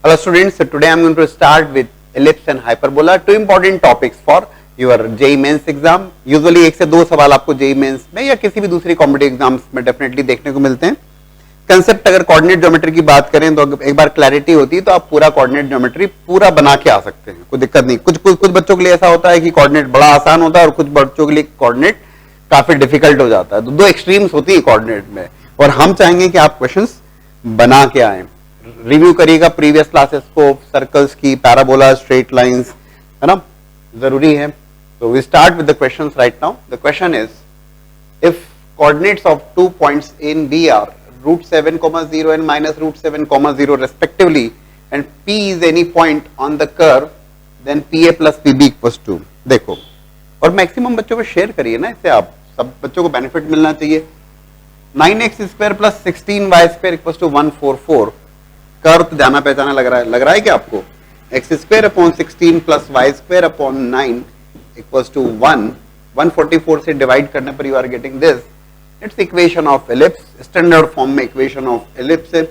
Hello students, so today I am going to start with ellipse and hyperbola, two important topics for your JEE mains exam. Usually एक से दो सवाल आपको JEE mains में या किसी भी दूसरी कॉम्पिटिटिव एग्जाम्स में डेफिनेटली देखने को मिलते हैं. कंसेप्ट अगर कोऑर्डिनेट ज्योमेट्री की बात करें तो एक बार क्लैरिटी होती है तो आप पूरा कोऑर्डिनेट ज्योमेट्री पूरा बना के आ सकते हैं, कोई दिक्कत नहीं. कुछ बच्चों के लिए ऐसा होता है कि कोऑर्डिनेट बड़ा आसान होता है और कुछ बच्चों के लिए कोऑर्डिनेट काफी डिफिकल्ट हो जाता है. तो दो एक्सट्रीम्स होती है कोऑर्डिनेट में और हम चाहेंगे कि आप क्वेश्चंस बना के आए. रिव्यू करिएगा प्रीवियस क्लासेस को, सर्कल्स की, पैराबोला, स्ट्रेट लाइंस, है ना, जरूरी है. So we start with the questions right now. The question is, if coordinates of 2 points A and B are root 7, 0 and minus root 7, 0 respectively, and P is any point on the curve, then PA plus PB equals to. देखो, और maximum बच्चों को share करिए ना, इससे आप सब बच्चों को बेनिफिट मिलना चाहिए. 9x square plus 16y square equals to 144. Curve तो जाना पहचाना लग रहा है क्या आपको? x square upon 16 plus y square upon 9 equals to 144 से डिवाइड करने पर you are getting this. It's equation of ellipse. Standard form में इक्वेशन ऑफ एलिप्स है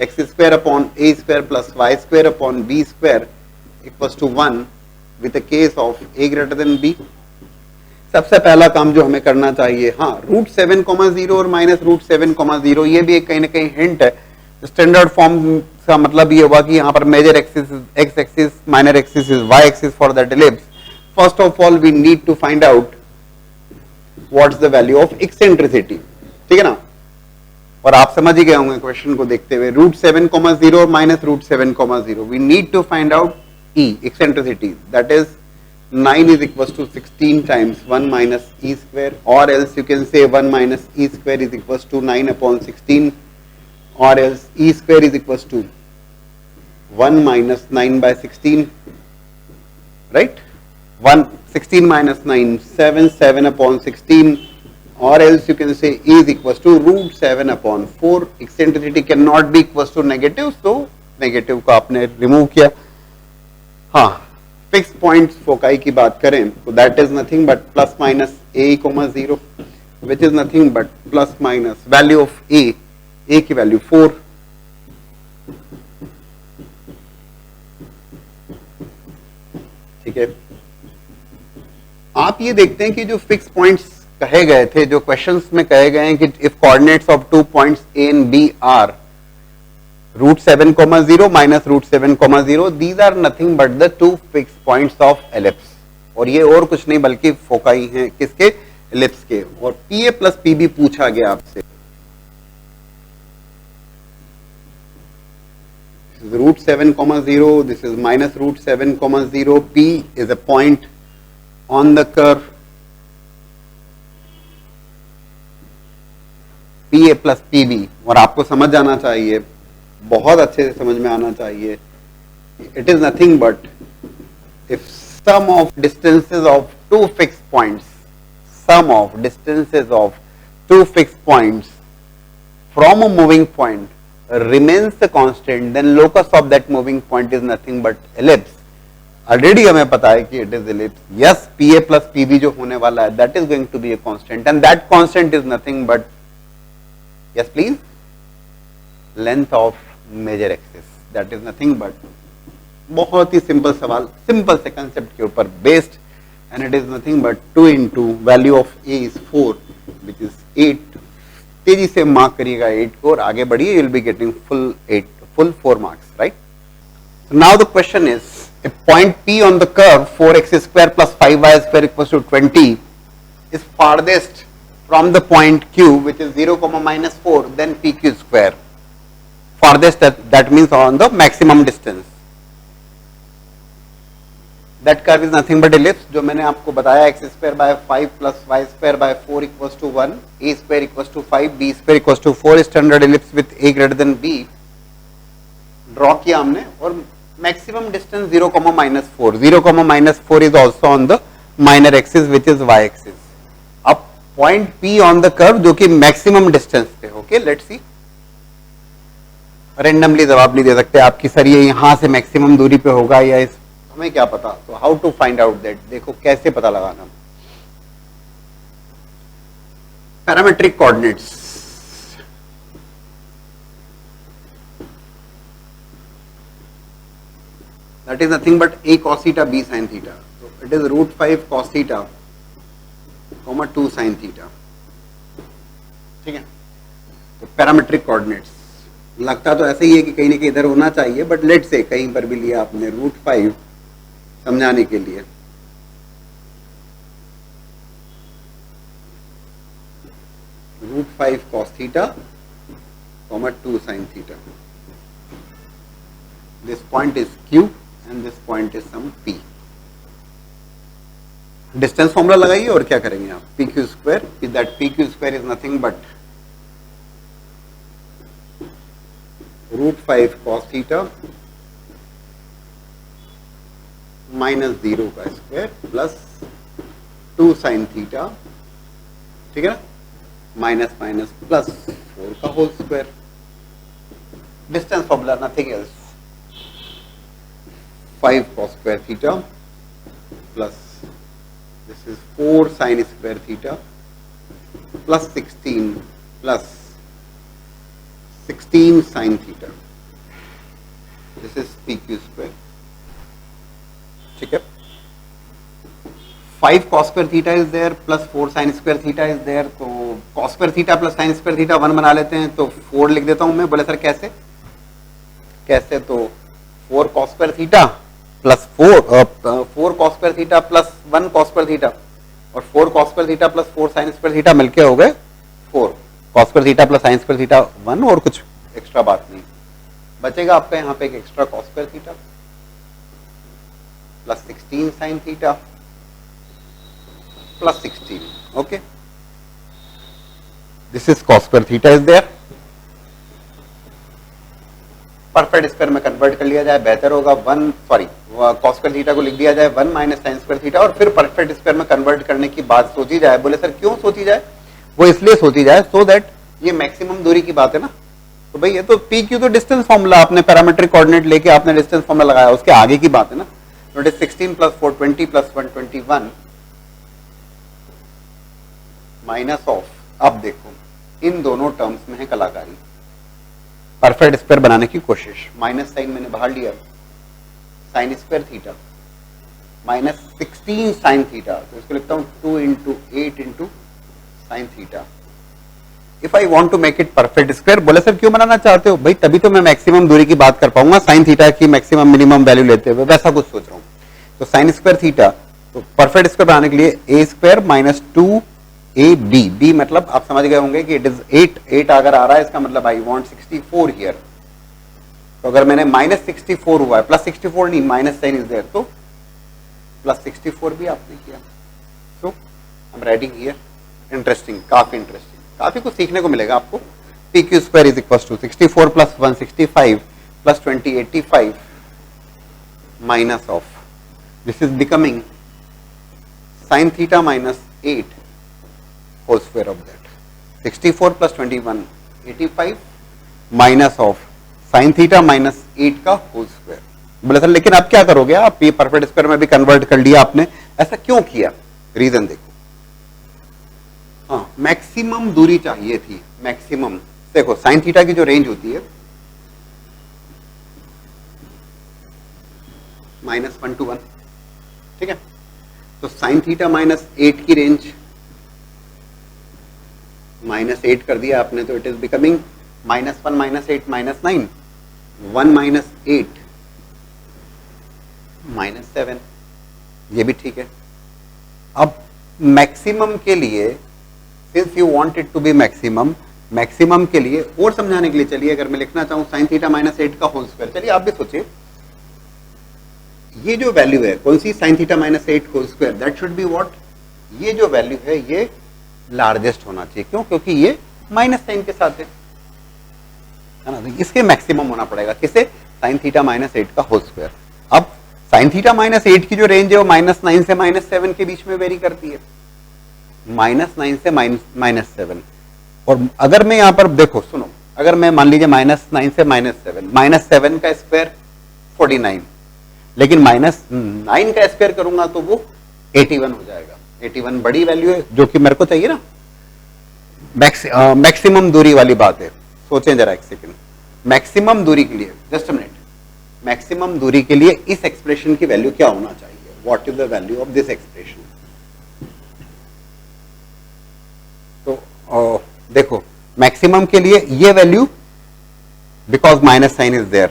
x square upon a square plus y square upon b square equals to 1 with the case of a greater than b. सबसे पहला काम जो हमें करना चाहिए, हाँ, रूट 7, 0 और माइनस रूट 7, 0, ये भी एक कहीं ना कहीं हिंट है. स्टैंडर्ड फॉर्म का मतलब ये होगा कि यहाँ पर major axis X axis, minor axis is Y axis for that ellipse. First of all we need to find out what's the value of eccentricity. ठीक है ना, और आप समझ ही गए होंगे क्वेश्चन को देखते हुए. रूट 7, 0 और minus root 7, 0, we need to find out E, eccentricity, that is 9 is equals to 16 times 1 minus e square, or else you can say 1 minus e square is equals to 9 upon 16, or else e square is equals to 1 minus 9 by 16, right? 16 minus 9, 7 upon 16, or else you can say e is equals to root 7 upon 4. Eccentricity cannot be equals to negative, so negative को आपने remove किया. हाँ, fix point foci की बात करें तो that is nothing but plus minus a, 0, which is nothing but plus minus value of a की value 4, ठीक है. आप ये देखते हैं कि जो फिक्स पॉइंट्स कहे गए थे, जो क्वेश्चंस में कहे गए हैं कि if coordinates of 2 points a and b are root 7, 0 minus root 7, 0, these are nothing but the two fixed points of ellipse. और ये और कुछ नहीं बल्कि फोकाई हैं किसके? एलिप्स के. और PA प्लस PB पूछा गया आपसे. root 7, 0, this is minus root 7, 0. P is a point on the curve. PA plus PB, और आपको समझ जाना चाहिए, बहुत अच्छे से समझ में आना चाहिए. It is nothing but if sum of distances of two fix points, sum of distances of two fix points from a moving point remains the constant, then locus of that moving point is nothing but ellipse. Already हमें पता है कि it is ellipse. Yes, PA plus PB जो होने वाला है that is going to be a constant, and that constant is nothing but, yes please, length of major axis. That is nothing but, बहुत ही सिंपल सवाल, simple से concept के ऊपर based, and it is nothing but 2 into value of A is 4 which is 8. तेजी से mark करिएगा 8 को और आगे बढ़िए, you will be getting full 4 marks, right. Now the question is, if point P on the curve 4x square plus 5y square equals to 20 is farthest from the point Q which is 0, -4, then PQ square. Farthest, that means on the maximum distance. That curve is nothing but ellipse. जो मैंने आपको बताया, x square by 5 plus y square by 4 equals to 1, a square equals to 5, b square equals to 4. Standard ellipse with a greater than b draw किया हमने, और maximum distance 0, -4. 0, -4 is also on the minor axis which is y axis. अब point P on the curve जो कि maximum distance पे. Okay, let's see. Randomly जवाब नहीं दे सकते आपकी सर ये यहां से मैक्सिमम दूरी पे होगा या इस, हमें क्या पता. तो how to find out that, देखो कैसे पता लगाना. Parametric coordinates. That is nothing but a cos theta b sin theta, तो it is √5 cos theta comma 2 sin theta, ठीक है। तो पैरामेट्रिक कोऑर्डिनेट्स लगता तो ऐसे ही है कि कहीं ना कहीं इधर होना चाहिए, बट लेट से कहीं पर भी लिया आपने √5 समझाने के लिए। √5 cos theta comma 2 sin theta. This point is Q and this point is some P. Distance formula लगाइए और क्या करेंगे आप, P Q square, that P Q square is nothing but √5 cos theta minus 0 का स्क्वायर प्लस 2 sin थीटा, ठीक है ना, minus minus plus 4 का whole square. Distance formula nothing else 5 cos square theta plus this is 4 sin square theta plus 16 plus 16 sin theta, this is P Q square, ठीक है। 5 cos square theta is there plus 4 sin square theta is there, तो cos square theta plus sin square theta 1 बना लेते हैं, तो 4 लिख देता हूं मैं। बोले सर कैसे कैसे, तो 4 cos square theta plus 4 cos square theta plus 1 cos square theta और 4 cos square theta plus 4 sin square theta मिलके हो गए 4 cos square theta plus sin square theta 1, और कुछ एक्स्ट्रा बात नहीं। बचेगा आपका यहाँ पे एक extra cos square theta plus 16 sin थीटा plus 16, okay. This is cos square theta is there, perfect square में कन्वर्ट कर लिया जाए बेहतर होगा। cos स्क्वायर थीटा को लिख दिया जाए 1 माइनस sin स्क्वायर थीटा, और फिर परफेक्ट स्क्वायर में कन्वर्ट करने की बात सोची जाए। बोले सर क्यों सोची जाए, वो इसलिए सोची जाए सो दैट ये मैक्सिमम दूरी की बात है ना। तो भाई ये तो पी क्यू तो डिस्टेंस फॉर्मूला, आपने पैरामेट्रिक कोऑर्डिनेट लेके आपने डिस्टेंस फॉर्मूला लगाया, उसके आगे की बात है ना। तो it is 16 plus 4 20 plus 1 21 minus of, अब देखो इन दोनों टर्म्स में है कलाकारी, परफेक्ट स्क्वायर बनाने की कोशिश। माइनस साइन मैंने बाहर लिया, sine square theta minus 16 sine theta, तो इसको लिखता हूं 2 into 8 into sine theta. If I want to make it perfect square, बोले सर क्यों बनाना चाहते हो, भाई तभी तो मैं मैक्सिमम दूरी की बात कर पाऊंगा साइन थीटा की मैक्सिमम मिनिमम वैल्यू लेते हुए, वैसा कुछ सोच रहा हूं। तो साइन स्क्वायर थीटा, तो परफेक्ट स्क्वायर बनाने के लिए a square minus 2 a b, b मतलब आप समझ गए होंगे कि इट इज 8 अगर आ रहा है इसका मतलब आई वांट 64 हियर। तो अगर मैंने माइनस 64 हुआ है, प्लस 64 नहीं, माइनस साइन इज देयर, तो प्लस 64 भी आपने किया। So I am writing here, interesting, काफी इंटरेस्टिंग, काफी कुछ सीखने को मिलेगा आपको। P Q square is equal to 64 plus 1 65 plus 20 85 minus of, this is becoming sine theta minus 8 whole square of that, 64 plus 21 85 minus of sine theta minus 8 का whole square. बोले sir लेकिन आप क्या करोगे, आप ये परफेक्ट स्क्वायर में भी कन्वर्ट कर लिया आपने, ऐसा क्यों किया, रीजन देखो। हाँ, मैक्सिमम दूरी चाहिए थी, मैक्सिमम। देखो साइन थीटा की जो रेंज होती है -1 to 1, ठीक है। तो साइन थीटा माइनस 8 की रेंज -8 कर दिया आपने, तो इट इज बिकमिंग -1 -8 -9, 1 - 8 -7, ये भी ठीक है। अब मैक्सिमम के लिए, since you want it to be maximum, maximum के लिए और समझाने के लिए चलिए अगर मैं लिखना चाहूं साइन थीटा -8 का होल स्क्वायर, चलिए आप भी सोचिए ये जो वैल्यू है कौन सी, sine theta -8 whole square, that should be what, ये जो वैल्यू है ये लार्जेस्ट होना चाहिए। क्यों, क्योंकि ये माइनस साइन के साथ है ना, तो इसके मैक्सिमम होना पड़ेगा किसे, साइन थीटा -8 का होल स्क्वायर। अब साइन थीटा -8 की जो रेंज है वो -9 से -7 के बीच में वेरी करती है, -9 से -7। और अगर मैं यहां पर देखो सुनो, अगर मैं मान लीजिए -9 से -7 का स्क्वायर 49, लेकिन -9 का स्क्वायर करूंगा तो वो 81 हो जाएगा। 81 बड़ी वैल्यू है जो कि मेरे को चाहिए ना, मैक्सिमम दूरी वाली बात है। सोचें जरा एक सेकंड, मैक्सिमम दूरी के लिए, जस्ट अ मिनट, मैक्सिमम दूरी के लिए इस एक्सप्रेशन की वैल्यू क्या होना चाहिए, what is the value of this expression. तो देखो मैक्सिमम के लिए ये value, because minus sign is there,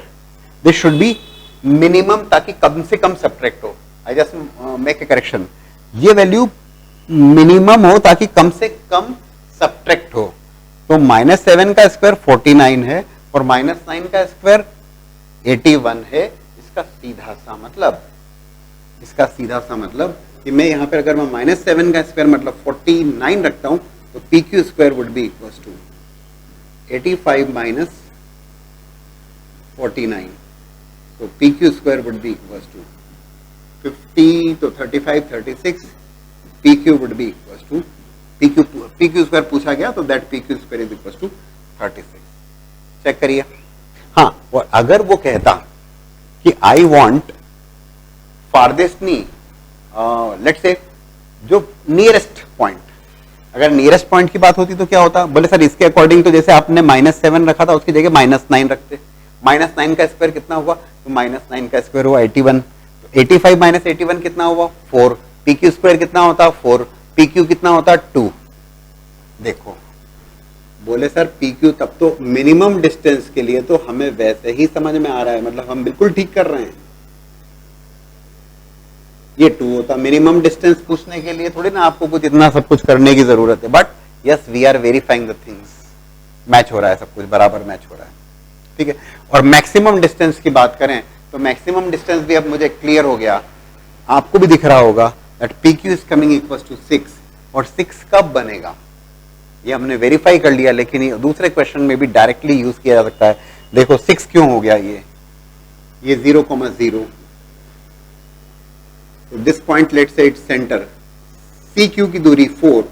this should be minimum, ताकि कम से कम सब्ट्रैक्ट हो। I just make a correction, ये वैल्यू मिनिमम हो ताकि कम से कम सब्ट्रैक्ट हो। तो -7 का स्क्वायर 49 है और -9 का स्क्वायर 81 है। इसका सीधा सा मतलब कि मैं यहां पर अगर मैं -7 का स्क्वायर मतलब 49 रखता हूं तो P Q square would be equal to 85 minus 49, तो P Q square would be equal to 50, तो 35 36, P Q would be equal to P Q square पूछा गया तो that P Q square is equal to 36। Check करिए। हाँ, और अगर वो कहता कि आई वॉन्ट फारदेस्ट नी, लेट्स से जो नियरेस्ट पॉइंट, अगर नियरेस्ट पॉइंट की बात होती तो क्या होता, बोले सर इसके अकॉर्डिंग तो जैसे आपने -7 रखा था उसकी जगह -9 रखते। -9 का स्क्वायर कितना हुआ, तो -9 का स्क्वायर हुआ 81, तो 85 माइनस 81 कितना हुआ 4, पी क्यू स्क्वायर कितना होता 4, पी क्यू कितना होता 2। देखो बोले सर पी क्यू तब तो मिनिमम डिस्टेंस के लिए तो हमें वैसे ही समझ में आ रहा है, मतलब हम बिल्कुल ठीक कर रहे हैं। ये 2 होता, मिनिमम डिस्टेंस पूछने के लिए थोड़ी ना आपको कुछ इतना सब कुछ करने की जरूरत है। But yes, we are verifying the things, match हो रहा है, सब कुछ बराबर मैच हो रहा है, ठीक है। और मैक्सिमम डिस्टेंस की बात करें तो मैक्सिमम डिस्टेंस भी अब मुझे क्लियर हो गया, आपको भी दिख रहा होगा that P Q is coming equal to 6। और 6 कब बनेगा ये हमने वेरीफाई कर लिया, लेकिन ये दूसरे क्वेश्चन में भी डायरेक्टली यूज किया जा सकता है। देखो 6 क्यों हो गया, ये 0,0, तो दिस पॉइंट लेट से इट्स सेंटर, पी क्यू की दूरी 4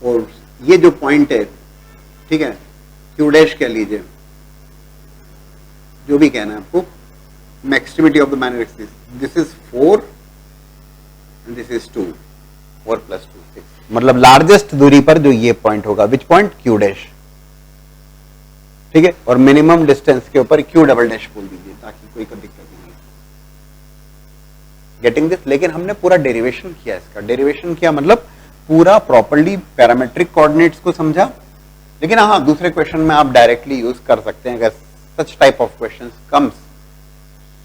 और ये जो पॉइंट है, ठीक है, क्यू डैश कह लीजिए, जो भी कहना है आपको, extremity of the minor axis, this is 4 and this is 2, 4 + 2 6, मतलब लार्जेस्ट दूरी पर जो ये पॉइंट होगा, विच पॉइंट, क्यू डैश, ठीक है। और मिनिमम डिस्टेंस के ऊपर क्यू डबल डैश बोल दीजिए ताकि कोई दिक्कत नहीं। गेटिंग दिस, लेकिन हमने पूरा डेरिवेशन किया, इसका डेरिवेशन किया मतलब पूरा प्रॉपर्ली पैरामेट्रिक कोऑर्डिनेट्स को समझा। लेकिन हाँ, दूसरे क्वेश्चन में आप डायरेक्टली यूज कर सकते हैं अगर such type of questions comes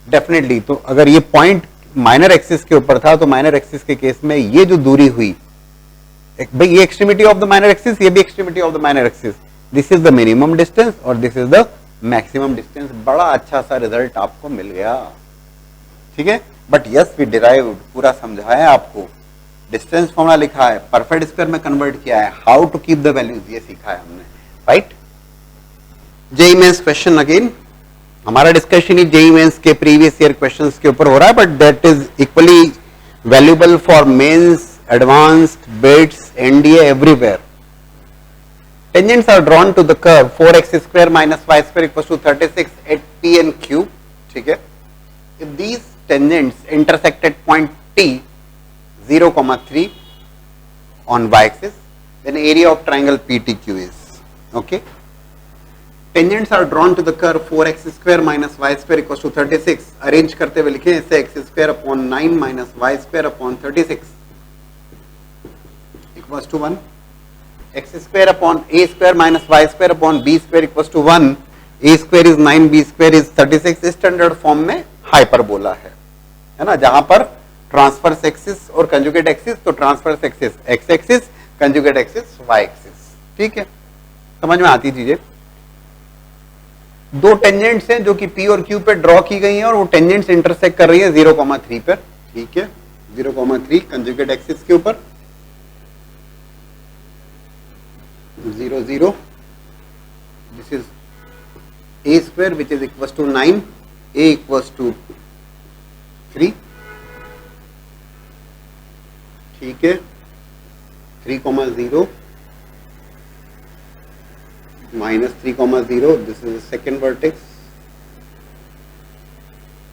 definitely. तो अगर ये पॉइंट माइनर एक्सिस के ऊपर था तो माइनर एक्सिस के केस में ये जो दूरी हुई, भाई ये extremity of the minor axis, ये भी extremity of the minor axis, this is the minimum distance और this is the maximum distance. बड़ा अच्छा सा रिजल्ट आपको मिल गया, ठीक है। बट यस, वी डिराइव्ड, पूरा समझाया आपको, डिस्टेंस फॉर्मूला लिखा है, परफेक्ट स्क्वायर में कन्वर्ट किया है, how to keep the values ये सीखा है हमने, right. JEE mains question again, हमारा डिस्कशन ही जेईई मेंस के प्रीवियस ईयर क्वेश्चंस के ऊपर हो रहा है, but that is equally valuable for mains, advanced, BITS, NDA, everywhere. Tangents are drawn to the curve 4x square minus y square equals to 36 at P and Q, ठीक है। If these tangents intersect at point T 0,3 on y-axis, then area of triangle PTQ is, okay. Tangents are drawn to the curve 4x square minus y square equals to 36. Arrange करते हुए लिखें इसे x square upon 9 minus y square upon 36 equals to 1. X square upon a square minus y square upon b square equals to 1. A square is 9, b square is 36. Standard form में hyperbola है ना, जहां पर transverse axis और conjugate axis, तो transverse axis x axis, conjugate axis y axis, ठीक है। समझ में आती चीजें। दो टेंजेंट्स हैं जो कि P और Q पे ड्रॉ की गई हैं और वो टेंजेंट्स इंटरसेक्ट कर रही है 0,3 पर, ठीक है। 0,3 कंजुगेट एक्सिस के ऊपर, 0, 0. This is a square which is equals to 9, a equals to 3, ठीक है। 3,0 minus 3,0, this is the second vertex,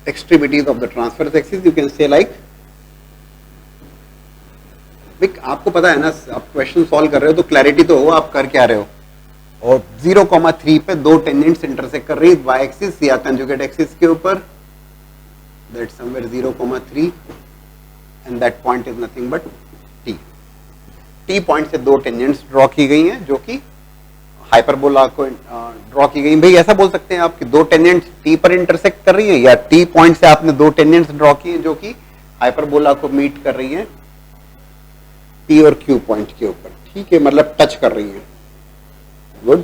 extremities of the transverse axis, you can say like, आपको पता है ना, आप क्वेश्चन सॉल्व कर रहे हो तो क्लैरिटी तो हो आप कर क्या रहे हो। और 0,3 पे दो टेंजेंट्स इंटरसेक्ट कर रही है y एक्सिस या कंजुगेट एक्सिस के ऊपर, that somewhere 0,3 and that point is nothing but T. T point से दो टेंजेंट्स ड्रॉ की गई हैं जो कि हाइपरबोला को ड्रॉ की गई। भाई ऐसा बोल सकते हैं आप कि दो टेंजेंट्स टी पर इंटरसेक्ट कर रही हैं, या टी पॉइंट से आपने दो टेंजेंट्स ड्रॉ की हैं जो कि हाइपरबोला को मीट कर रही हैं पी और क्यू पॉइंट के ऊपर। ठीक है, मतलब टच कर रही हैं। गुड।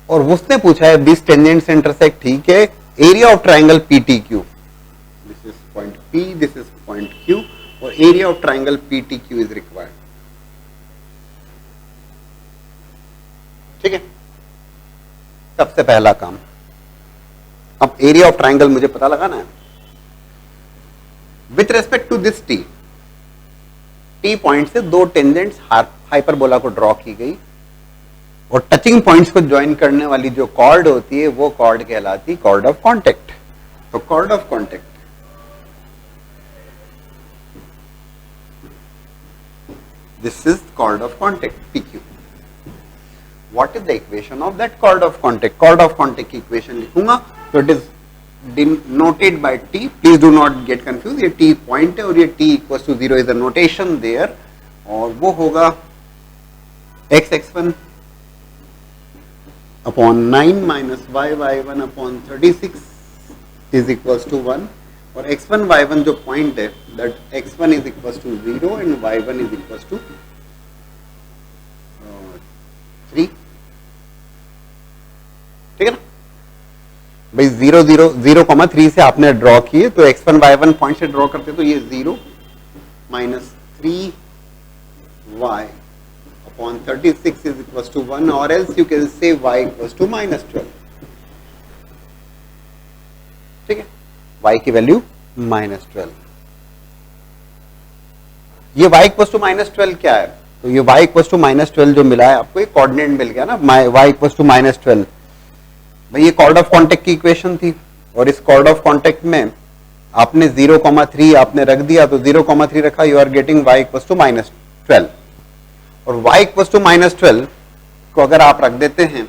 और उसने पूछा है दिस टेंजेंट्स इंटरसेक्ट, ठीक है, area of triangle PTQ, this is point P, this is point Q, और area of triangle PTQ is required. ठीक है, सबसे पहला काम। अब एरिया ऑफ ट्राइंगल मुझे पता लगाना है with respect to this T. T point से दो टेंजेंट्स हाइपरबोला को ड्रॉ की गई, और टचिंग पॉइंट्स को ज्वाइन करने वाली जो कॉर्ड होती है वो कॉर्ड कहलाती है कॉर्ड ऑफ कॉन्टेक्ट। तो chord of contact, this is chord of contact PQ। What is the equation of that chord of contact? Chord of contact की इक्वेशन लिखूंगा, तो it is denoted by T, please do not get confused, ये T point है और ये T equals to 0 is a notation there, और वो होगा x(x1) upon 9 minus y(y1) upon 36 is equals to 1, और x1 y1 जो पॉइंट है that x1 is equals to 0 and y1 is equals to 3। ठीक है ना भाई, 0,0,0,3 से आपने ड्रॉ किए, तो x1 y1 पॉइंट से ड्रॉ करते तो ये 0 minus 3y upon 36 is equals to 1, or else you can say y equals to minus 12। ठीक है, y की वैल्यू minus 12। ये y equals to minus 12 क्या है? तो ये y equals to minus 12 जो मिला है आपको, एक कोऑर्डिनेट मिल गया ना, y equals to minus 12। भाई ये कॉर्ड ऑफ कॉन्टेक्ट की इक्वेशन थी, और इस कॉर्ड ऑफ कॉन्टेक्ट में आपने 0,3 आपने रख दिया, तो 0,3 रखा, you are getting y equals to minus 12। और y इक्वल्स टू माइनस 12 को अगर आप रख देते हैं,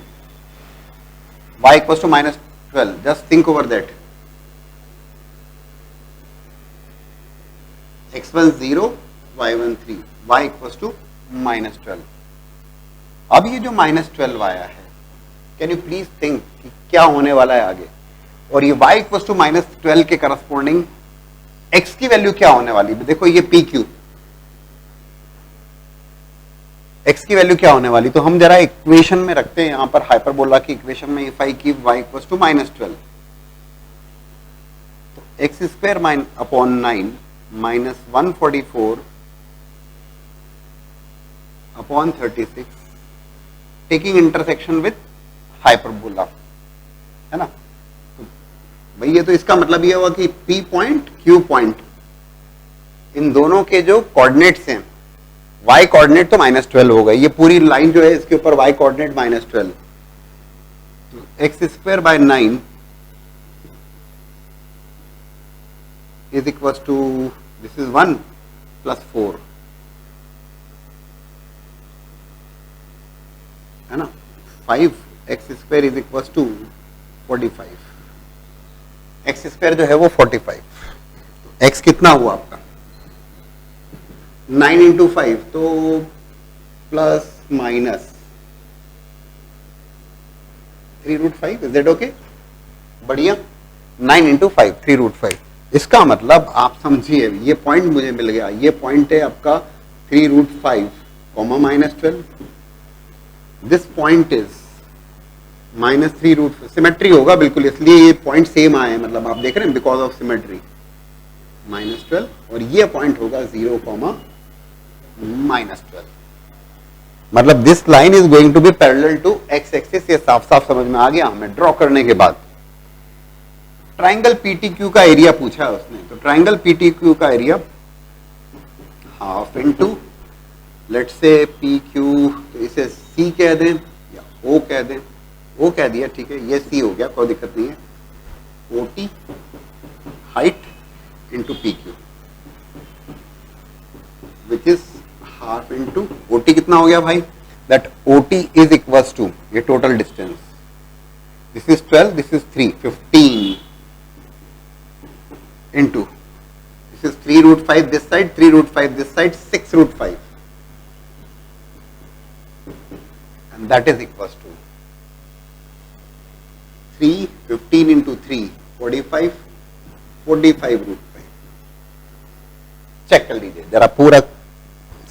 y equals to minus 12, just think over that, x1 0, y1 3, y equals to minus 12। अब ये जो माइनस 12 आया है, कैन यू प्लीज थिंक कि क्या होने वाला है आगे? और ये y इक्वल्स टू माइनस 12 के करस्पॉन्डिंग x की वैल्यू क्या होने वाली है? देखो ये PQ, x की वैल्यू क्या होने वाली? तो हम जरा इक्वेशन में रखते हैं, यहां पर हाइपरबोला की इक्वेशन में if I keep y equals to minus 12, तो x square upon 9 minus 144 upon 36 taking intersection with hyperbola, है ना। तो भाई ये तो इसका मतलब ये हुआ कि P point Q point in दोनों के जो कोऑर्डिनेट्स हैं, y कोऑर्डिनेट तो माइनस 12 हो गई, ये पूरी लाइन जो है इसके ऊपर y कोऑर्डिनेट माइनस 12, तो x square by 9 is equal to, this is 1 plus 4, है ना, 5, X square is equal to 45, X square जो है वो 45, एक्स कितना हुआ आपका 9 इंटू 5, तो plus minus 3√5, is that okay? बढ़िया, 9 इंटू 5 3√5। इसका मतलब आप समझिए, ये पॉइंट मुझे मिल गया, ये पॉइंट है आपका 3√5 comma minus 12, this point is minus 3√5, symmetry होगा बिल्कुल, इसलिए ये पॉइंट सेम आए, मतलब आप देख रहे हैं बिकॉज ऑफ सिमेट्री, माइनस 12, और ये पॉइंट होगा 0 कॉमा माइनस 12, मतलब this line is going to be parallel to X axis. ये साफ साफ समझ में आ गया हमें ड्रॉ करने के बाद। ट्राइंगल PTQ का एरिया पूछा है उसने, तो ट्राइंगल PTQ का area half into let's say PQ, तो इसे C कह दें या O कह दें, O कह दिया, ठीक है, ये C हो गया, कोई दिक्कत नहीं है, OT height into PQ which is half into OT, कितना हो गया भाई? That OT is equals to, ये total distance, This is 12, this is 3, 15 into, this is 3 root 5 this side, 3 root 5 this side, 6 root 5. And that is equals to 3, 15 into 3, 45, 45 root 5. Check कर लीजिए जरा पूरा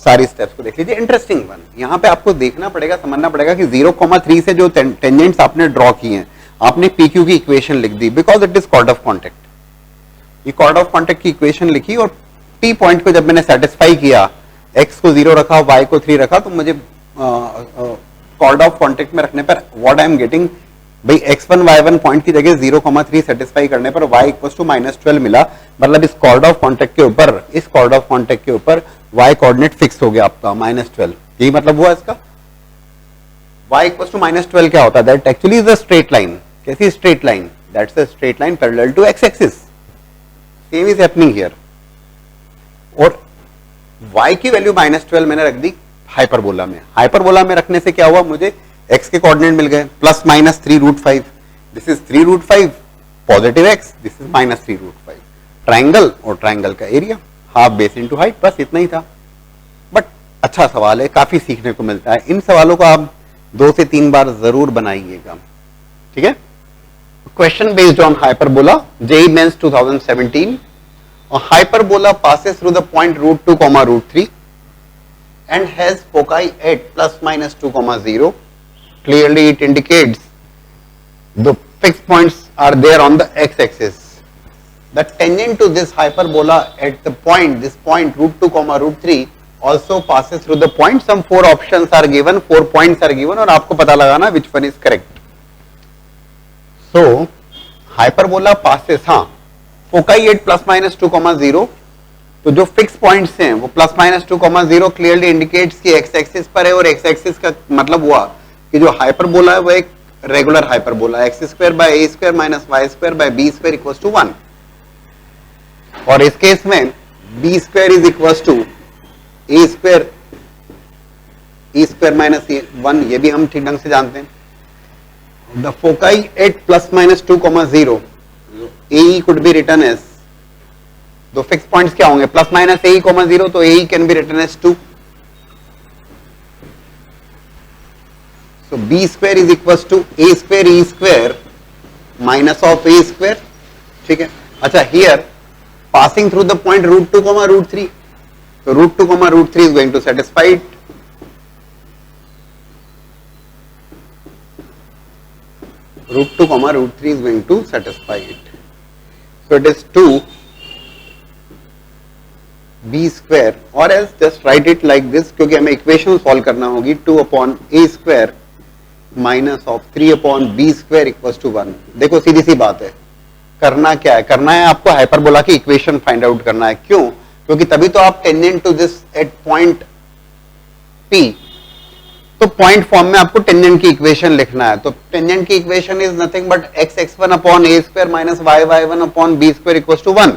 सारी स्टेप्स को देख लीजिए. Interesting one. यहां पे आपको देखना पड़ेगा, समझना पड़ेगा कि 0,3 से जो टेंजेंट्स आपने ड्रॉ किए हैं, आपने PQ की इक्वेशन लिख दी because it is chord of contact. ये कॉर्ड ऑफ कॉन्टेक्ट की इक्वेशन लिखी और P पॉइंट को जब मैंने सेटिस्फाई किया, x को 0 रखा, y को 3 रखा, तो मुझे कॉर्ड ऑफ कॉन्टेक्ट में रखने पर व्हाट आई एम गेटिंग, भाई x1 y1 पॉइंट की जगह 0,3 सेटिस्फाई करने पर y इक्वल टू -12 मिला. मतलब इस कॉर्ड ऑफ कॉन्टेक्ट के ऊपर, इस कॉर्ड ऑफ कॉन्टेक्ट के ऊपर y कोऑर्डिनेट फिक्स हो गया आपका -12. यही मतलब हुआ इसका. y इक्वल टू -12 क्या होता है? That actually is a straight line. कैसी straight line? That's a straight line parallel to x axis. Same is happening here. और y की वैल्यू -12 मैंने रख दी हाइपरबोला में. हाइपरबोला में रखने से क्या हुआ, मुझे x के कोऑर्डिनेट मिल गए +-3 root 5. This is 3 root 5 positive x, this is -3 root 5. Triangle और ट्राइंगल का area, half base into height, बस इतना ही था. बट अच्छा सवाल है, काफी सीखने को मिलता है. इन सवालों को आप 2 से 3 बार जरूर बनाइएगा. ठीक है. Question based on hyperbola, JEE mains 2017. Hyperbola passes through the point root 2, root 3 and has foci at ±2, 0. Clearly it indicates the fixed points are there on the x-axis. The tangent to this hyperbola at the point, this point root 2, root 3 also passes through the point. Some 4 options are given, 4 points are given और आपको पता लगाना which one is correct. So hyperbola passes, हाँ, foci at +-2, 0. तो जो fix points हैं वो +-2, 0 clearly indicates कि एक्स एक्सिस पर है. और एक्स एक्सिस का मतलब हुआ कि जो हाइपरबोला है वो एक रेगुलर हाइपरबोला है. x² by a² - y² by b² equals to 1. और इस केस में b² is equals to a² e² - 1. ये भी हम ठीक ढंग से जानते हैं. The foci at +-2, 0, AE could be written as, दो फिक्स पॉइंट्स क्या होंगे, +-AE, 0, तो AE can be written as 2. So B² is equals to A² E² minus of A². ठीक है. अच्छा, here passing through the point root 2, root 3. So root 2, root 3 is going to satisfy it. Root 2, root 3 is going to satisfy it. So it is 2 b² or else just write it like this, क्योंकि हमें equation solve करना होगी. 2/a² minus of 3/b² equals to 1. देखो सीधी सी बात है, करना क्या है, करना है आपको हाइपरबोला की इक्वेशन फाइंड आउट करना है. क्यों? क्योंकि तभी तो आप tangent to this at point P, तो पॉइंट फॉर्म में आपको टेंजेंट की इक्वेशन लिखना है. तो टेंजेंट की equation is nothing but x1/a² minus y1/b² equals to 1.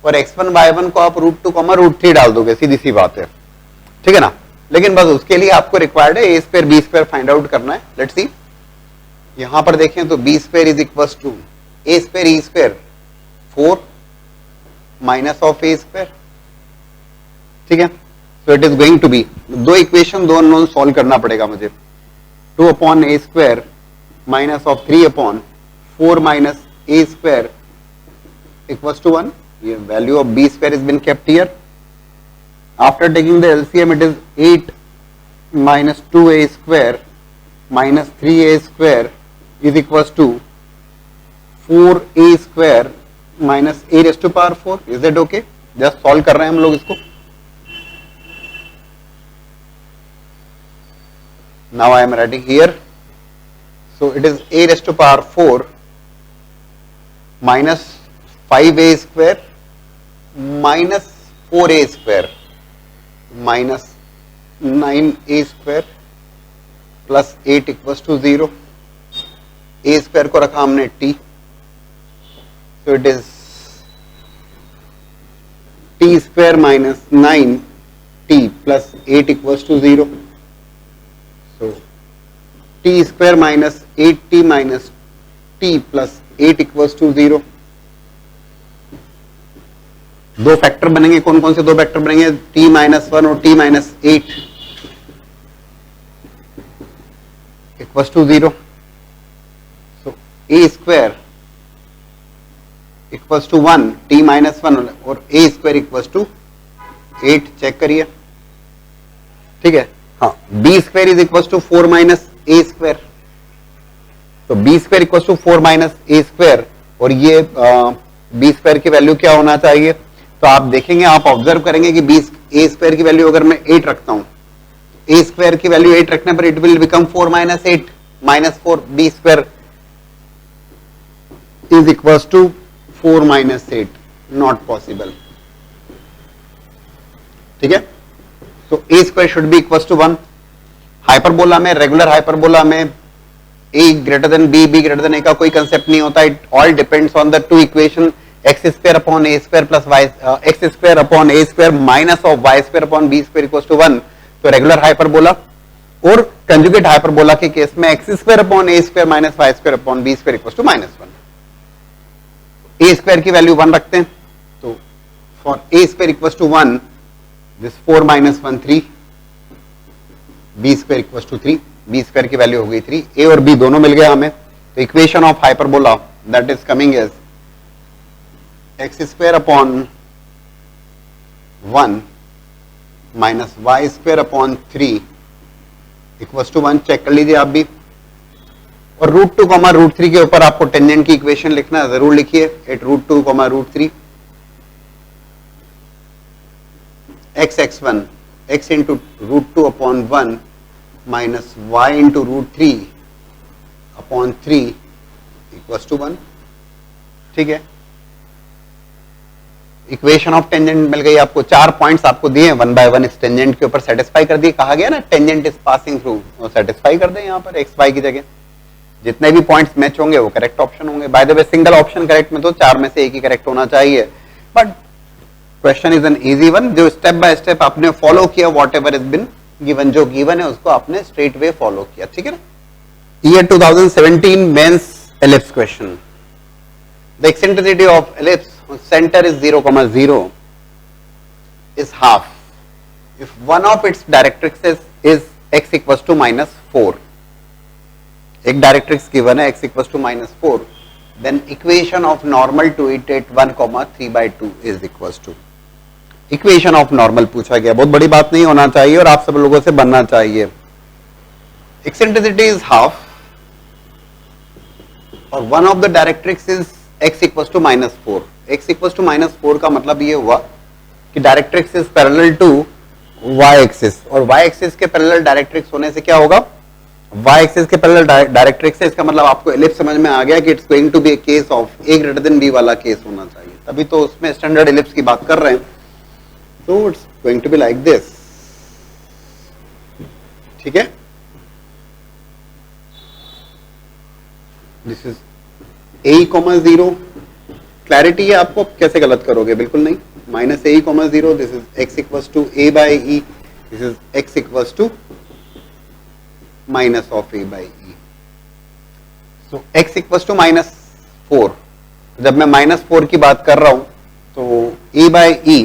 और x1 y1 को आप root 2, root 3 डाल दोगे. सीधी सी बात है. ठीक है ना. लेकिन बस उसके लिए आपको रिक्वायर्ड है a² b² फाइंड आउट करना है. Let's see. यहां पर देखें तो b² is equals to a² e², 4 minus of a². ठीक है. So it is going to be, दो इक्वेशन, दो अननोन सॉल्व करना पड़ेगा मुझे. 2/a² minus of 3/4 minus a² equals to 1. The value of b² has been kept here. After taking the LCM, it is 8 minus 2a² minus 3a² is equals to 4a² minus a raised to power 4. Is that okay? Just solve कर रहे हैं हम लोग इसको. Now I am writing here. So it is a raised to power 4 minus 5a² minus 4a² minus 9a² plus 8 equals to 0. a² को रखा हमने t. So it is t² minus 9t plus 8 equals to 0. So t² minus 8t minus t plus 8 equals to 0। दो factor बनेंगे, कौन कौन से दो factor बनेंगे, t माइनस 1 और t minus 8 equals to 0। So a square equals to 1, t minus 1 और a square equals to 8। Check करिए, ठीक है। हाँ, b square is equals to 4 minus a square, तो b square equals to 4 minus a square, और ये b square की value क्या होना चाहिए, तो आप देखेंगे, आप ऑब्जर्व करेंगे कि a स्क्वायर की वैल्यू अगर मैं 8 रखता हूं, a स्क्वायर की वैल्यू 8 रखने पर it will become 4 minus 8 minus 4, b square is equals to 4 minus 8, not possible, ठीक है। तो a square should be equals to 1। Hyperbola में, रेगुलर हाइपरबोला में a greater than b, b greater than a का कोई concept नहीं होता। It all depends on the two equation, x square upon a square plus y, x square upon a square minus of y square upon b square equals to 1। तो regular hyperbola और conjugate hyperbola के case में x square upon a square minus y square upon b square equals to minus 1। a square की value 1 रखते हैं, तो for a square equals to 1, this 4 minus 1 3, b square equals to 3, b square की value हो गई 3, a और b दोनों मिल गया हमें। तो equation of hyperbola that is coming as x square upon 1 minus y square upon 3 equals to 1। Check कर लीजिए आप भी। और रूट 2 कॉमा रूट 3 के ऊपर आपको टेंजेंट की इक्वेशन लिखना है, जरूर लिखिए, at root 2 comma root 3 x x1 x into root 2 upon 1 minus y into root 3 upon 3 equals to 1, ठीक है। इक्वेशन ऑफ टेंजेंट मिल गई आपको। 4 पॉइंट्स आपको दिए, 1 बाय 1 इस टेंजेंट के ऊपर सेटिस्फाई कर दिए। कहा गया ना टेंजेंट इज पासिंग थ्रू, और सेटिस्फाई कर दें यहाँ पर एक्स वाई की जगह। जितने भी पॉइंट्स मैच होंगे वो करेक्ट ऑप्शन होंगे। By the way single option correct में तो 4 में से एक ही करेक्ट होना चाहिए, but question is an easy one, जो स्टेप बाय स्टेप आपने फॉलो किया, what ever is been given, जो गिवन है उसको आपने स्ट्रेट वे फॉलो किया, ठीक है ना। Year 2017 mains ellipse question. The eccentricity of ellipse center is 0,0 is half if one of its directrices is x equals to -4। एक डायरेक्ट्रिक्स गिवन है x equals to -4, then equation of normal to it at 1,3/2 is equals to। Equation of normal पूछा गया, बहुत बड़ी बात नहीं होना चाहिए और आप सब लोगों से बनना चाहिए। एक्सेंट्रिसिटी इज हाफ और one of the directrix is x equals to -4। x equals to -4 का मतलब ये हुआ कि directrix is parallel to y axis, और y एक्सिस के पैरेलल डायरेक्ट्रिक्स होने से क्या होगा, y एक्सिस के पैरेलल डायरेक्ट्रिक्स है, इसका मतलब आपको एलिप्स समझ में आ गया कि it's going to be a case of a greater than b वाला केस होना चाहिए, तभी तो उसमें स्टैंडर्ड एलिप्स की बात कर रहे हैं। तो it's going to be like this, ठीक है। This is a,0। क्लैरिटी है आपको, कैसे गलत करोगे, बिल्कुल नहीं। -a,0, this is x equals to a by e, this is x equals to minus of a by e। So x equals to -4, जब मैं -4 की बात कर रहा हूं तो a by e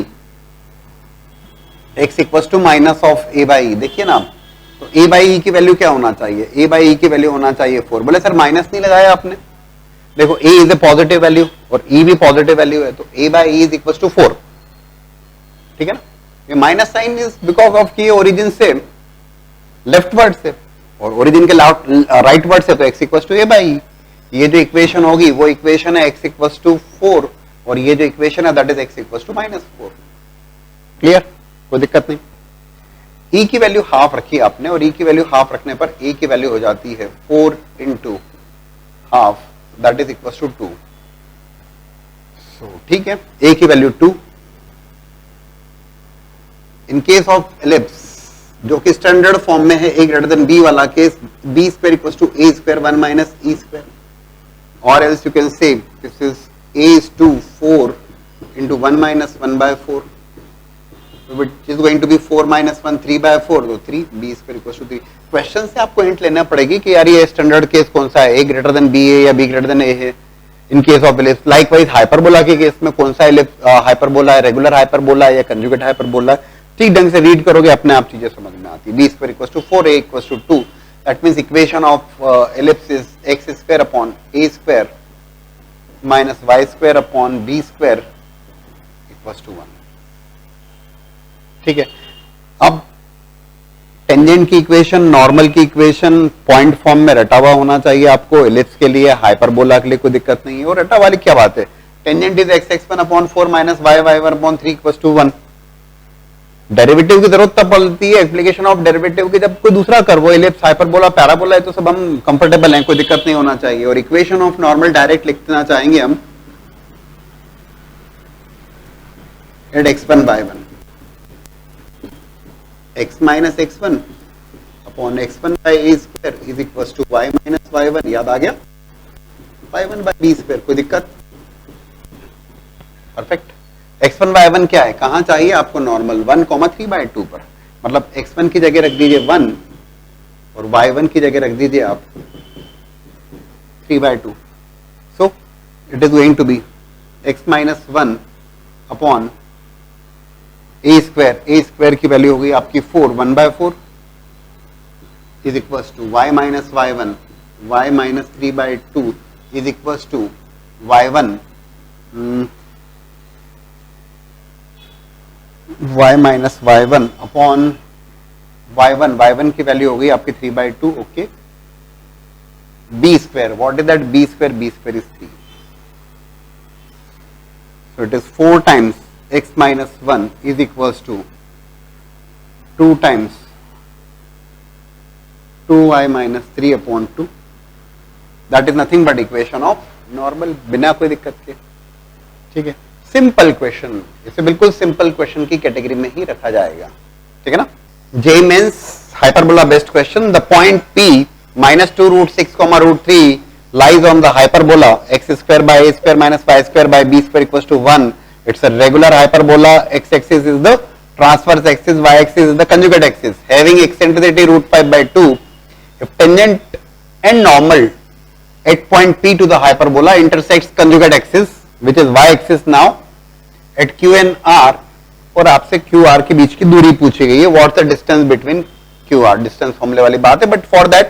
x equals to minus of a by e, देखिए ना आप, तो a बाई e की वैल्यू क्या होना चाहिए, a बाई e की वैल्यू होना चाहिए 4। बोले सर माइनस नहीं लगाया आपने, देखो a is a positive value और e भी पॉजिटिव वैल्यू है, तो a by e is equals to 4, ठीक है ना। ये minus sign is because of कि ओरिजिन से लेफ्टवर्ड से और ओरिजिन के राइट वर्ड से, तो x equals to a by e। ये जो इक्वेशन होगी वो इक्वेशन है x इक्वल्स टू 4, और ये जो इक्वेशन है that is x equals to -4। Clear, कोई दिक्कत नहीं। e की वैल्यू हाफ रखी आपने, और e की वैल्यू हाफ रखने पर a की वैल्यू हो जाती है 4 into half, that is equals to 2। So ठीक है, a की value 2। In case of ellipse जो कि स्टैंडर्ड फॉर्म में है a ग्रेटर देन b वाला केस, b square equals to a square 1 minus e square, और else you can say this is a is to 4 into 1 minus 1/4, which is going to be 4 minus 1 3 by 4, तो 3 b square equals to 3. Question से आपको hint लेना पड़ेगी कि यार ये standard case कौन सा है, a ग्रेटर देन b है या b ग्रेटर देन a है. इन case of ellipse likewise hyperbola के केस में कौन सा एलिप्स हाइपरबोला है, रेगुलर हाइपरबोला है या कंजुगेट हाइपरबोला है. ठीक ढंग से रीड करोगे अपने आप चीजें समझ में आती है. b square equals to 4a equals to 2. That means equation of ellipse is x square upon a square minus y square upon b square equals to 1. ठीक है. अब टेंजेंट की इक्वेशन, नॉर्मल की इक्वेशन पॉइंट फॉर्म में रटा हुआ होना चाहिए आपको. एलिप्स के लिए, हाइपरबोला के लिए कोई दिक्कत नहीं है. और रटा वाली क्या बात है, tangent is x x one upon 4 minus y y one upon 3 equals to 1. Derivative की जरूरत तब पड़ती है एप्लीकेशन ऑफ डेरिवेटिव की जब कोई दूसरा कर्व हो, एलिप्स, हाइपरबोला, पैराबोला है तो सब हम कंफर्टेबल हैं, कोई दिक्कत नहीं होना चाहिए. और इक्वेशन ऑफ नॉर्मल डायरेक्ट लिखना चाहेंगे हम, at x1 y1 x minus x1 upon x1 by a square is equals to y minus y1. याद आ गया, y1 by b स्क्वायर. कोई दिक्कत? परफेक्ट. x1 y1 क्या है, कहां चाहिए आपको, नॉर्मल 1,3/2 पर. मतलब x1 की जगह रख दीजिए 1 और y1 की जगह रख दीजिए आप 3/2. So it is going to be x minus 1 upon a square की वैल्यू हो गई आपकी 4, 1/4 is equals to y minus y1 y minus 3/2 is equals to y1 y minus y1 upon y1 की वैल्यू हो गई आपकी 3/2. Okay. b square, what is that b square is 3. So it is 4 times x minus 1 is equals to 2 times 2y minus 3 upon 2. That is nothing but equation of normal, बिना कोई दिक्कत के. ठीक है. सिंपल क्वेश्चन, इसे बिल्कुल simple question की category में ही रखा जाएगा. ठीक है ना. J mains hyperbola based question. The point P minus 2 root 6 comma root 3 lies on the hyperbola x square by a square minus y square by b square equals to 1. It's a regular hyperbola. X-axis is the transverse axis, y-axis is the conjugate axis, having eccentricity root 5/2. If tangent and normal at point P to the hyperbola intersects conjugate axis, which is y-axis now, at Q and R, और आपसे QR के बीच की दूरी पूछी गई है. What's the distance between QR? Distance फॉर्मूले वाली बात है, but for that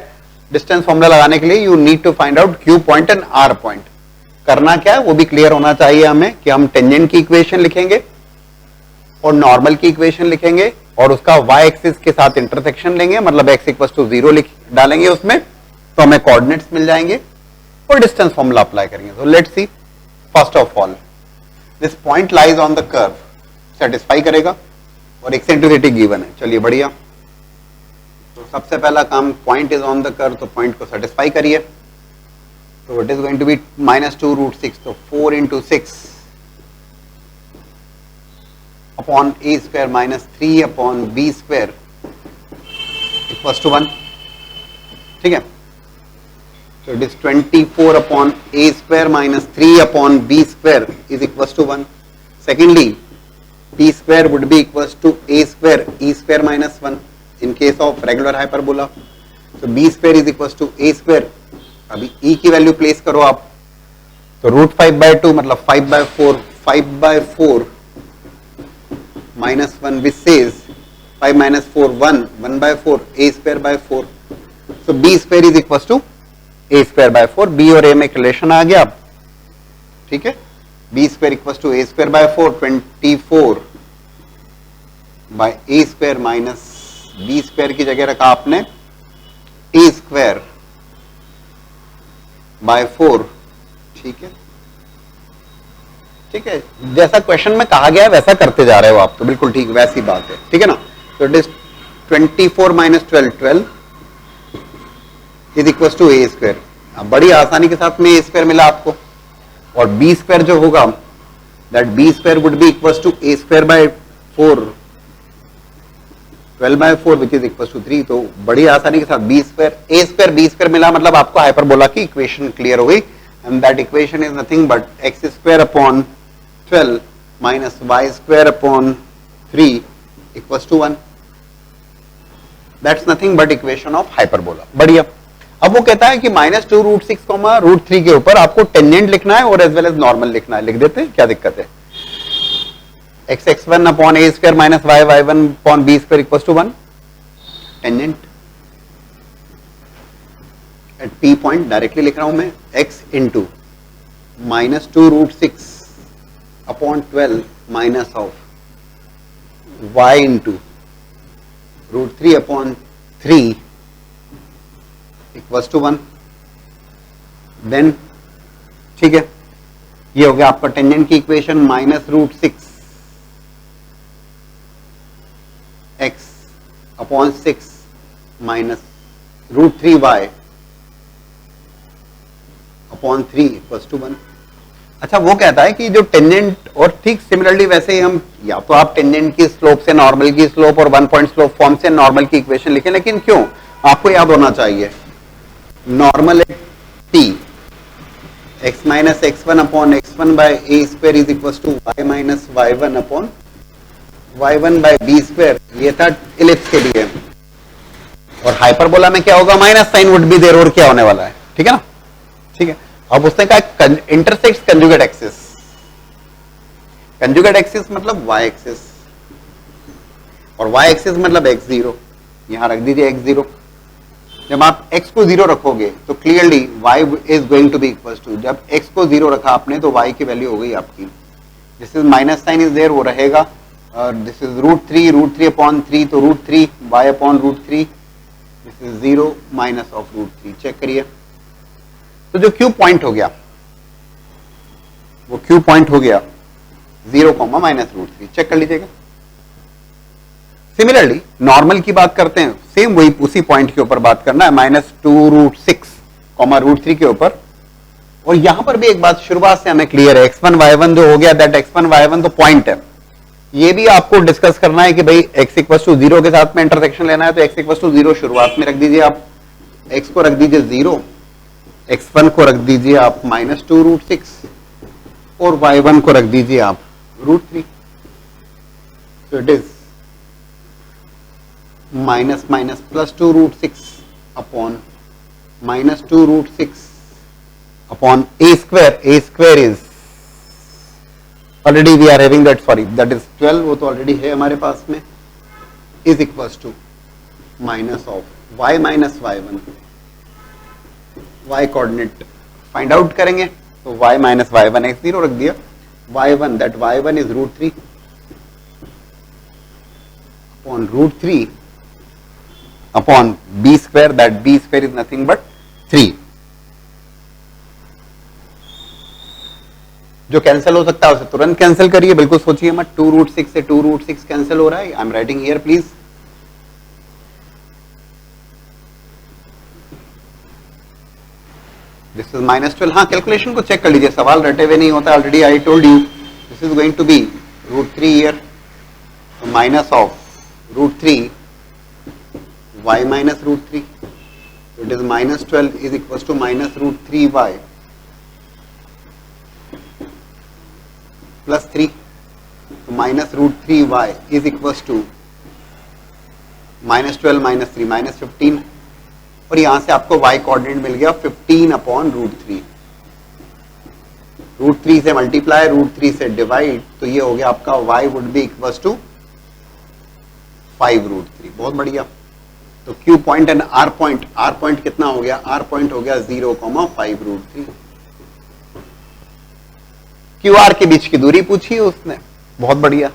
distance formula लगाने के लिए you need to find out Q point and R point. करना क्या है वो भी क्लियर होना चाहिए हमें कि हम टेंजेंट की इक्वेशन लिखेंगे और नॉर्मल की इक्वेशन लिखेंगे और उसका y एक्सिस के साथ इंटरसेक्शन लेंगे, मतलब x इक्वल्स टू 0 डालेंगे उसमें, तो हमें कोऑर्डिनेट्स मिल जाएंगे और डिस्टेंस फॉर्मूला अप्लाई करेंगे. So let's see. First of all this point lies on the curve, satisfy करेगा और एक्सेंट्रिसिटी गिवन है. चलिए बढ़िया. तो सबसे पहला काम, point is on the curve, तो पॉइंट को सेटिस्फाई करिए. So it is going to be minus 2 root 6. So 4 into 6 upon a square minus 3 upon b square equals to 1. ठीक है. So it is 24 upon a square minus 3 upon b square is equals to 1. Secondly, b square would be equals to a square e square minus 1 in case of regular hyperbola. So b square is equals to a square. अभी e की वैल्यू place करो आप, तो root 5/2 मतलब 5/4 minus 1 which says 5 minus 4 1/4 a square by 4. सो b square is equal to a square by 4. b और a में रिलेशन आ गया. ठीक है. b square equal to a square by 4, 24 by a square minus b square की जगह रखा आपने a स्क्वायर बाय 4. ठीक है. ठीक है. जैसा क्वेश्चन में कहा गया है वैसा करते जा रहे हो आप, तो बिल्कुल ठीक वैसी बात है. ठीक है ना. तो it is 24 minus 12 is equal to a square. अब बड़ी आसानी के साथ में ए स्क्वायर मिला आपको, और बी स्क्वायर जो होगा that b square would be equal to a square by 4, 12/4 which is equal to 3. तो बड़ी आसानी के साथ बी स्क्वायर बी स्क्वायर मिला, मतलब आपको हाइपरबोला की इक्वेशन क्लियर हो गई. And that equation is nothing but x square upon 12 minus y square upon 3 equals to 1। That's nothing but equation of hyperbola. बढ़िया। अब वो कहता है कि -2√6, √3 के ऊपर आपको टेंजेंट लिखना है और एज वेल एज नॉर्मल लिखना है। लिख देते हैं, क्या दिक्कत है। x(x1 upon a square minus y(y1 upon b square equals to 1)। Tangent at p point directly लिख रहा हूं मैं, x into -2√6 upon 12 minus of y into √3 upon 3 equals to 1। Then ठीक है, ये हो गया आपका टेंजेंट की equation, -√6 x upon 6 minus √3y upon 3 equals to 1। अच्छा, वो कहता है कि जो टेंजेंट, और ठीक सिमिलरली वैसे ही हम या तो आप टेंजेंट की स्लोप से नॉर्मल की स्लोप और 1 पॉइंट स्लोप फॉर्म से नॉर्मल की इक्वेशन लिखें, लेकिन क्यों, आपको याद होना चाहिए normal at t x minus x1 upon x1 by a square is equals to y minus y1 upon y1 by b square. ये था इलिप्स के लिए, और हाइपरबोला में क्या होगा, minus sign would be there, और क्या होने वाला है, ठीक है ना। ठीक है, अब उसने कहा intersects conjugate axis. Conjugate axis मतलब y एक्सिस, और y एक्सिस मतलब x0। यहां रख दीजिए x0। जब आप x को 0 रखोगे तो clearly y is going to be equals to, जब x को 0 रखा आपने तो y की वैल्यू हो गई आपकी, this is minus sign is there, वो रहेगा, और दिस इज √3 अपॉन 3, तो √3 y upon √3, this is 0 minus of √3। Check करिए, तो जो क्यू पॉइंट हो गया वो क्यू पॉइंट हो गया 0, -√3। चेक कर लीजिएगा। सिमिलरली नॉर्मल की बात करते हैं, सेम वही उसी पॉइंट के ऊपर बात करना है, -2√6, √3 के ऊपर। और यहां पर भी एक बात शुरुआत से हमें क्लियर है, x1 y1 जो हो गया, दैट x1 y1 तो पॉइंट है। ये भी आपको डिस्कस करना है कि भाई x इक्वल टू 0 के साथ में इंटरसेक्शन लेना है, तो x इक्वल टू 0 शुरुआत में रख दीजिए आप, x को रख दीजिए 0, x1 को रख दीजिए आप -2√6, और y1 को रख दीजिए आप √3। तो it is minus minus plus 2√6 upon -2√6 upon a square is already we are having that, sorry that is 12, वो तो ऑलरेडी है हमारे पास में, is equals to minus of y minus y1। y coordinate find out करेंगे, तो y माइनस y1 x0 रख दिया, y1 that y1 is √3 upon √3 upon b square, that b square is nothing but 3। जो कैंसिल हो सकता है उसे तुरंत कैंसिल करिए, बिल्कुल सोचिए मत। 2√6 से 2√6 कैंसिल हो रहा है, आई am writing here please. This is -12। हाँ, कैलकुलेशन को चेक कर लीजिए, सवाल रटे हुए नहीं होता, already I told you this is going to be √3 here, minus of √3 y minus √3, it is -12 is equal to -√3y plus 3, तो -√3y is equal to -12 minus 3 -15, और यहां से आपको y कोऑर्डिनेट मिल गया 15 अपॉन √3। √3 से मल्टीप्लाई, √3 से डिवाइड, तो ये हो गया आपका y would be equal to 5√3। बहुत बढ़िया। तो Q point and R point कितना हो गया, R पॉइंट हो गया 0,5√3। QR के बीच की दूरी पूछी है उसने, बहुत बढ़िया।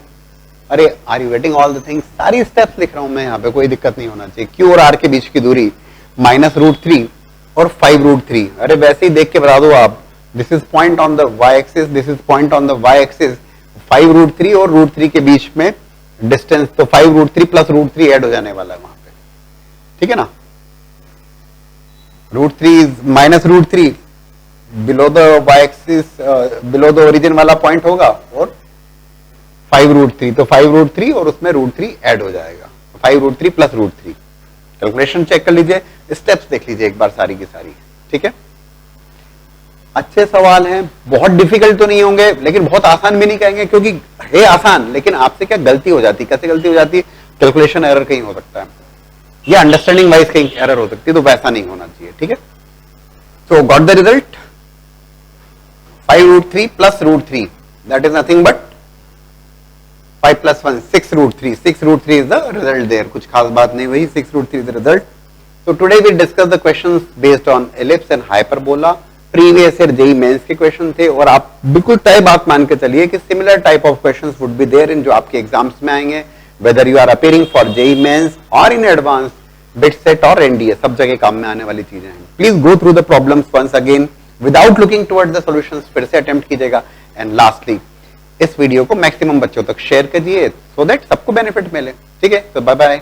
अरे are you getting all the things, सारी स्टेप्स लिख रहा हूं मैं यहाँ पे, कोई दिक्कत नहीं होना चाहिए। Q और R के बीच की दूरी -√3 और 5√3। अरे वैसे ही देख के बता दो आप, this is point on the y axis, this is point on the y axis, 5√3 और √3 के बीच में डिस्टेंस, तो 5√3 प्लस √3 ऐड हो जाने वाला है वहां पे, ठीक है ना। √3 is -√3 below the y axis, below the origin वाला पॉइंट होगा, और 5√3, तो 5√3 और उसमें √3 ऐड हो जाएगा, 5√3 प्लस √3। कैलकुलेशन चेक कर लीजिए, स्टेप्स देख लीजिए एक बार सारी की सारी, ठीक है। अच्छे सवाल हैं, बहुत डिफिकल्ट तो नहीं होंगे, लेकिन बहुत आसान भी नहीं कहेंगे, क्योंकि है आसान, लेकिन आपसे क्या गलती हो जाती, कैसे गलती हो जाती है, कैलकुलेशन एरर कहीं हो सकता है या अंडरस्टैंडिंग वाइज कहीं एरर हो सकती है, तो वैसा नहीं होना चाहिए, ठीक है। सो got the result 5√3 plus √3, that is nothing but 5 plus 1 6√3, 6√3 is the result there, कुछ खास बात नहीं हुई, 6√3 is the result. So today we discuss the questions based on ellipse and hyperbola. Previous year JEE mains के question थे और आप बिल्कुल तय बात मान के चलिए कि similar type of questions would be there in जो आपके एग्जाम्स में आएंगे, whether you are appearing for JEE mains or in advance, BITSAT और एनडीए, सब जगह काम में आने वाली चीजें हैं. Please go through the problems once again without looking towards the solutions, फिर से अटेम्प्ट कीजिएगा. एंड लास्टली इस वीडियो को मैक्सिमम बच्चों तक शेयर कीजिए सो दैट सबको बेनिफिट मिले. ठीक है, तो बाय बाय.